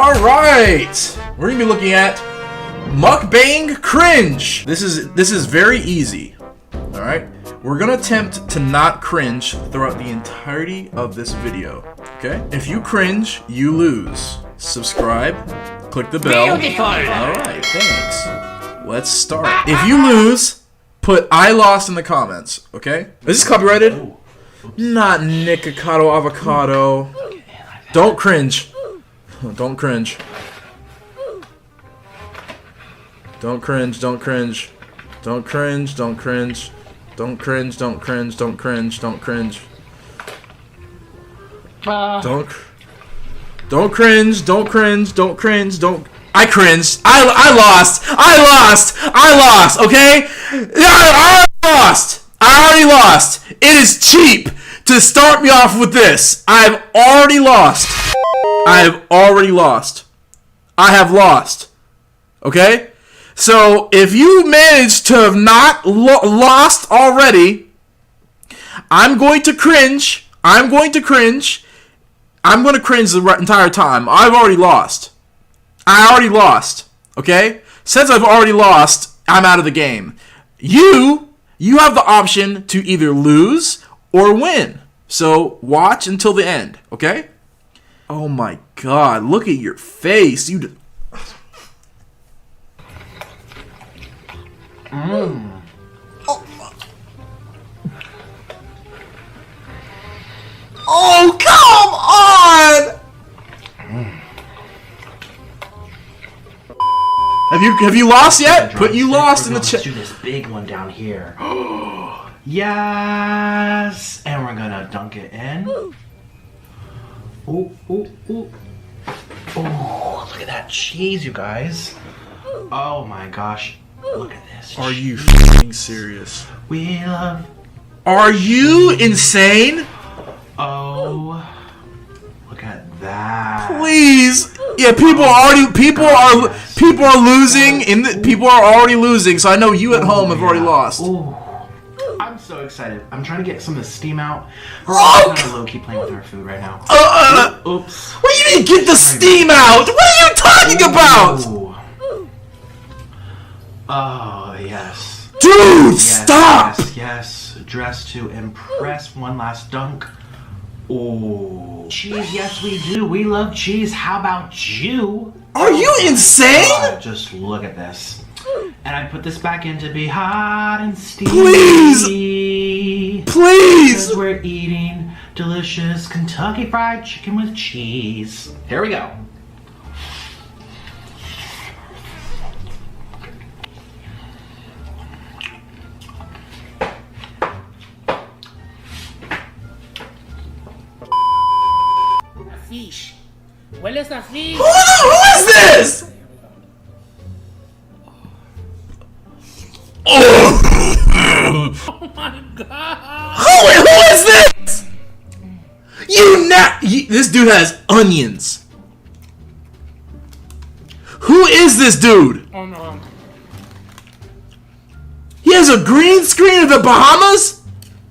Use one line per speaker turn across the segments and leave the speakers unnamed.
Alright! We're gonna be looking at Mukbang Cringe. This is very easy. Alright? We're gonna attempt to not cringe throughout the entirety of this video. Okay? If you cringe, you lose. Subscribe, click the bell. Alright, thanks. Let's start. If you lose, put I lost in the comments, okay? Is this copyrighted? Not Nikocado Avocado. Don't cringe. Don't cringe. Don't cringe, don't cringe. Don't cringe, don't cringe. Don't cringe, don't cringe, don't cringe, don't cringe. Don't cringe, don't cringe, don't cringe, don't. I cringed. I lost, okay? I lost. I already lost. It is cheap to start me off with this. I've already lost. I have already lost. I have lost. Okay? So, if you manage to have not lost already, I'm going to cringe. I'm going to cringe the entire time. I've already lost. I already lost. Okay? Since I've already lost, I'm out of the game. You have the option to either lose or win. So, watch until the end. Okay? Oh my god, look at your face. Oh. Oh, come on! Have you lost yet? Put you lost in the chat.
Let's do this big one down here. Yes! And we're gonna dunk it in. Ooh, ooh, ooh. Oh, look at that cheese, you guys. Oh my gosh. Look at this.
Are you f***ing serious?
We love.
Are you insane?
Oh, look at that.
Please. Yeah, people are losing people are already losing, so I know you at home have already lost.
Ooh. I'm so excited. I'm trying to get some of the steam out. We're
Oh,
kind of low-key playing with our food right now. Oops.
What do you mean get the steam out? What are you talking about?
Ooh. Oh, yes.
Dude,
Yes,
stop!
Yes. Dressed to impress. One last dunk. Oh. Cheese, yes we do. We love cheese. How about you?
Are you insane?
God, just look at this. And I put this back in to be hot and steamy.
Please! Please!
Because we're eating delicious Kentucky Fried Chicken with cheese. Here we go.
Fish. Hueles a fish.
Who is this? Oh
my god.
Who is this? This dude has onions. Who is this dude?
Oh no.
He has a green screen of the Bahamas?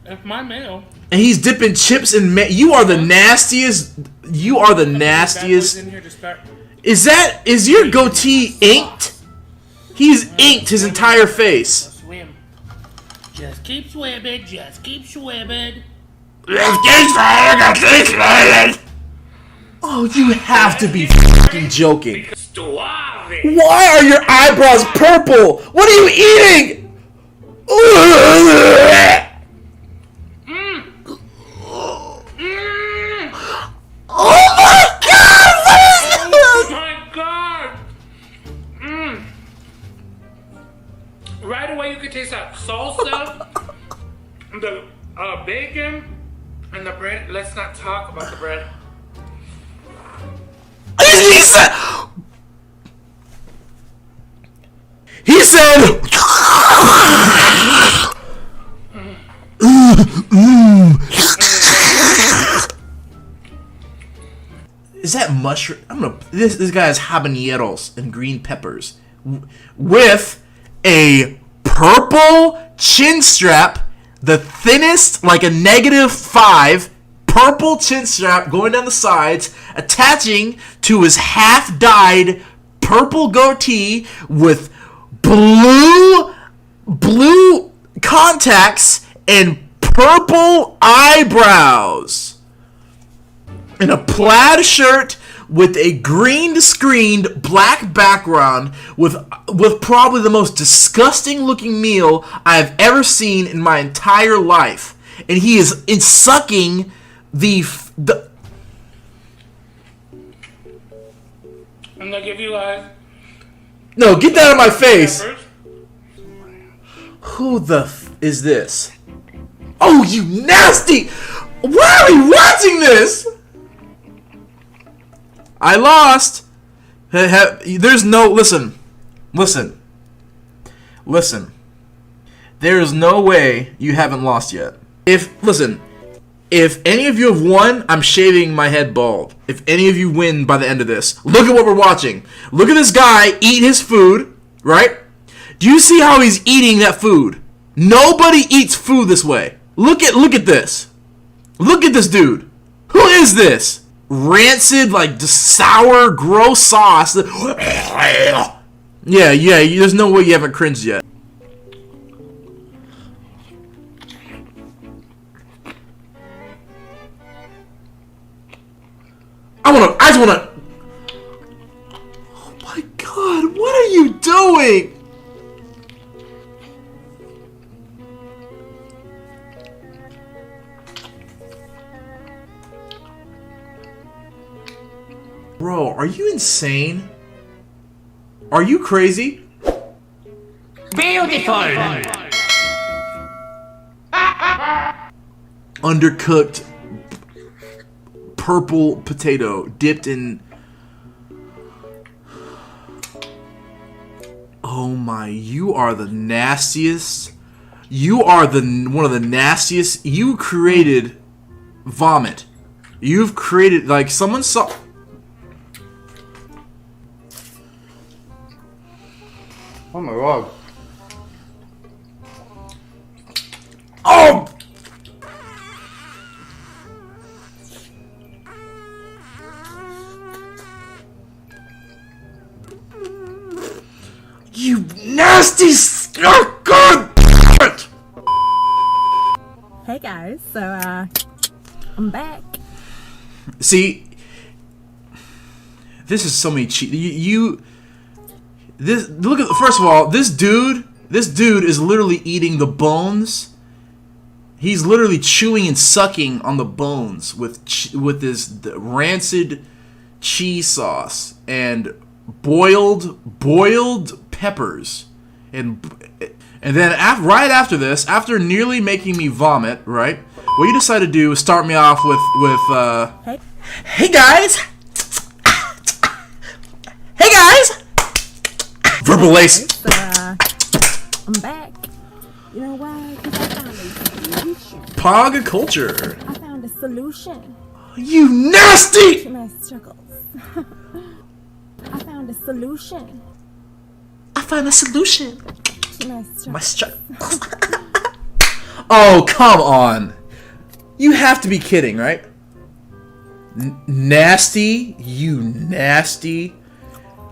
It's my mail.
And he's dipping chips in you are the nastiest. You are the nastiest. Is your goatee inked? He's inked his entire face.
Swim. Just keep swimming. Just keep swimming.
Oh, you have to be fucking joking. Why are your eyebrows purple? What are you eating? Oh my god!
Oh my god! Right away you can taste that salsa, the bacon, and the bread. Let's not talk about the bread.
He said is that mushroom? I'm gonna. This guy has habaneros and green peppers with a purple chin strap, the thinnest, like a -5 purple chin strap going down the sides, attaching to his half-dyed purple goatee with blue contacts and purple eyebrows. In a plaid shirt with a green screened black background with probably the most disgusting looking meal I've ever seen in my entire life. And he is sucking the
I'm gonna give you guys.
No, get that out of my face. Who the is this? Oh, you nasty! Why are we watching this? I lost. There's no listen. There is no way you haven't lost yet. If any of you have won, I'm shaving my head bald. If any of you win by the end of this, look at what we're watching. Look at this guy eat his food, right? Do you see how he's eating that food? Nobody eats food this way. Look at this. Look at this dude. Who is this? Rancid, like sour, gross sauce. Yeah, there's no way you haven't cringed yet. I just wanna. Oh my god, what are you doing? Bro, are you insane? Are you crazy?
Beautiful.
Undercooked purple potato dipped in. Oh my, you are the nastiest. You are one of the nastiest. You created vomit. You've created, like, someone saw.
Oh my god.
Oh! You nasty god!
Hey guys, so I'm back.
See, this is so many cheat. This look at, first of all, this dude is literally eating the bones. He's literally chewing and sucking on the bones with this rancid cheese sauce and boiled peppers, and then right after this, after nearly making me vomit, right? What you decide to do is start me off with hey guys, hey guys. Verbal lace.
So, I'm back. You know why? Because I found a solution.
Pog culture.
I found a solution
You nasty!
to my struggles. I found a solution
I found a solution.
to my struggles.
My struggles. Oh, come on. You have to be kidding, right? Nasty? You nasty?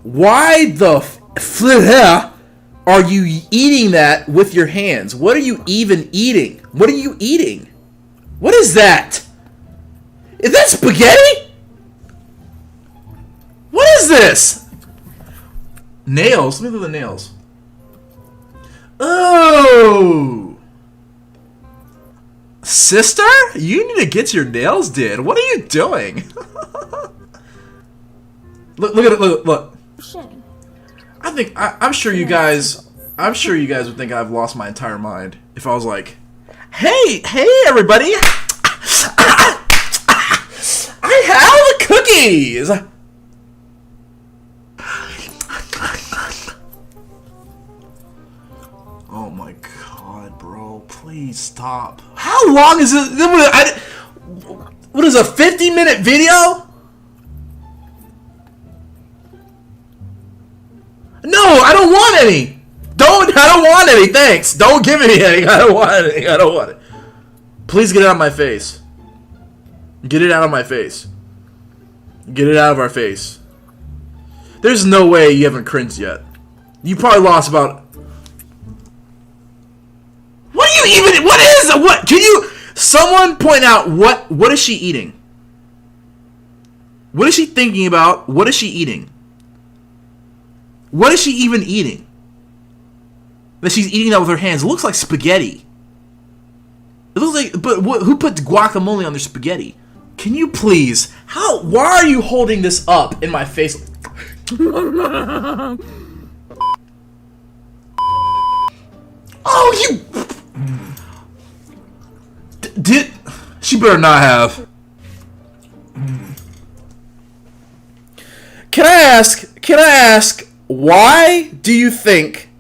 Why the flip are you eating that with your hands? What are you even eating? What are you eating? What is that? Is that spaghetti? What is this? Nails? Let me look at the nails. Oh! Sister? You need to get your nails did. What are you doing? Look at it, look. I'm sure you guys would think I've lost my entire mind if I was like, hey everybody, I have cookies. Oh my god, bro, please stop. How long is it? What is a 50-minute video? No, I don't want any. I don't want any. Thanks. Don't give me any. I don't want any. I don't want it. Please get it out of my face. Get it out of my face. Get it out of our face. There's no way you haven't cringed yet. You probably lost about... What are you even... What is... What? Can you... Someone point out what is she eating? What is she thinking about? What is she eating? What is she even eating? That she's eating that with her hands. It looks like spaghetti. It looks like... But who put guacamole on their spaghetti? Can you please... How... Why are you holding this up in my face? Oh, you... Did... She better not have. Can I ask, why do you think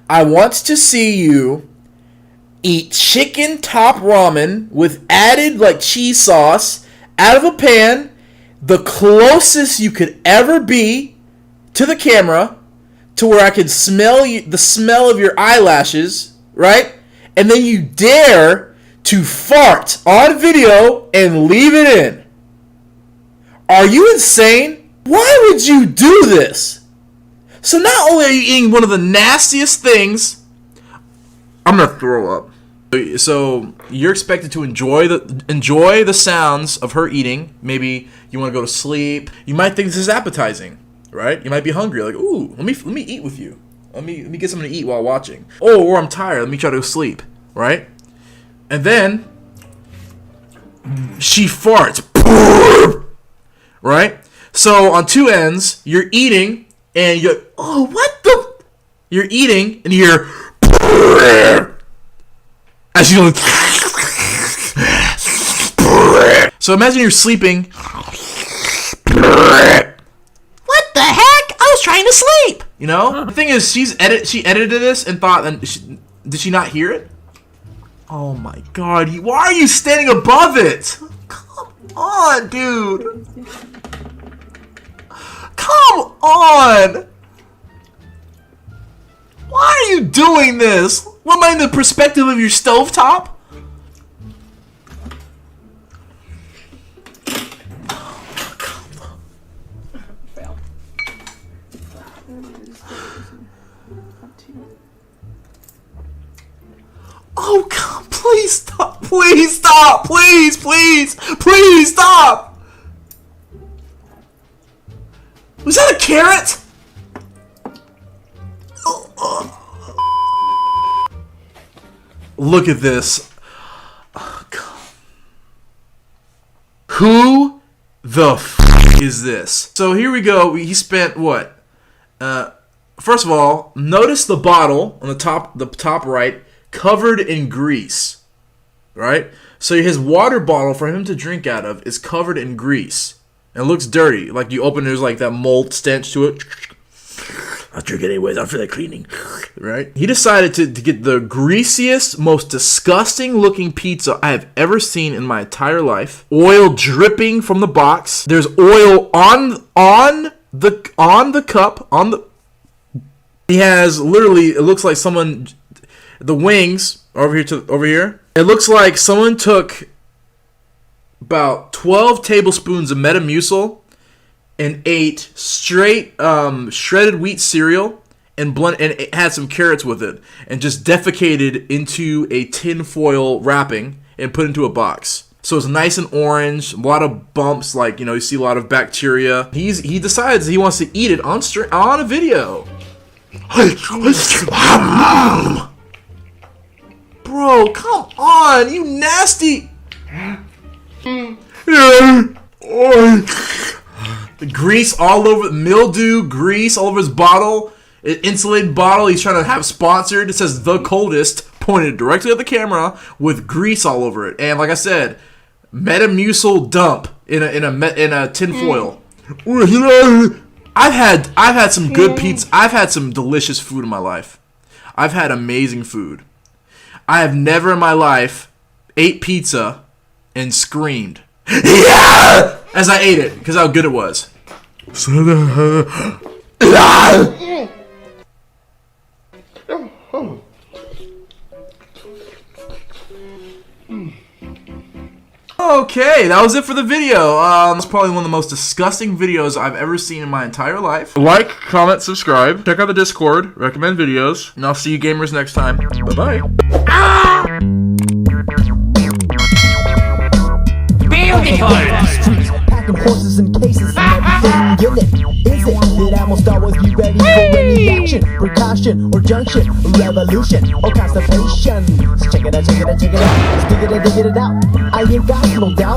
I want to see you eat chicken top ramen with added, like, cheese sauce out of a pan, the closest you could ever be to the camera, to where I can smell the smell of your eyelashes, right? And then you dare to fart on video and leave it in. Are you insane? Why would you do this? So not only are you eating one of the nastiest things, I'm gonna throw up. So you're expected to enjoy the sounds of her eating. Maybe you want to go to sleep. You might think this is appetizing, right? You might be hungry, like, ooh, let me eat with you. Let me get something to eat while watching. Oh, or I'm tired. Let me try to go sleep, right? And then she farts, right? So on two ends, you're eating and you're, oh, what the? You're eating and you're as you go. So imagine you're sleeping. What the heck? I was trying to sleep. You know. The thing is, she edited this and thought, and did she not hear it? Oh my God! Why are you standing above it? Come on, dude. Come on. Why are you doing this? What, am I in the perspective of your stovetop? Oh, God, please stop. Please stop. Please, please, please stop. Was that a carrot? Look at this. Oh, God. Who the f is this? So here we go. He spent what? First of all, notice the bottle on the top right, covered in grease. Right? So his water bottle for him to drink out of is covered in grease. And it looks dirty. Like you open, there's like that mold stench to it. I'll drink it anyways after that cleaning. Right? He decided to get the greasiest, most disgusting looking pizza I have ever seen in my entire life. Oil dripping from the box. There's oil on the cup. He has literally, it looks like someone, the wings over here. It looks like someone took about 12 tablespoons of Metamucil and ate straight shredded wheat cereal and it had some carrots with it and just defecated into a tin foil wrapping and put into a box. So it's nice and orange, a lot of bumps, like, you know, you see a lot of bacteria. He decides he wants to eat it on a video. Bro, come on, you nasty. The grease all over, mildew, grease all over his bottle. An insulated bottle he's trying to have sponsored. It says The Coldest, pointed directly at the camera with grease all over it. And like I said, Metamucil dump in a tin foil. I've had some good pizza. I've had some delicious food in my life. I've had amazing food. I have never in my life ate pizza and screamed, yeah, as I ate it because how good it was. Okay, that was it for the video. It's probably one of the most disgusting videos I've ever seen in my entire life. Like, comment, subscribe. Check out the Discord. Recommend videos. And I'll see you gamers next time. Bye-bye.
Packing horses and cases and everything in it. Is it that I must always be ready for any action, precaution, or junction, revolution, or constipation? So check it out, check it out, check it out. Let's dig it out. I ain't got no doubt.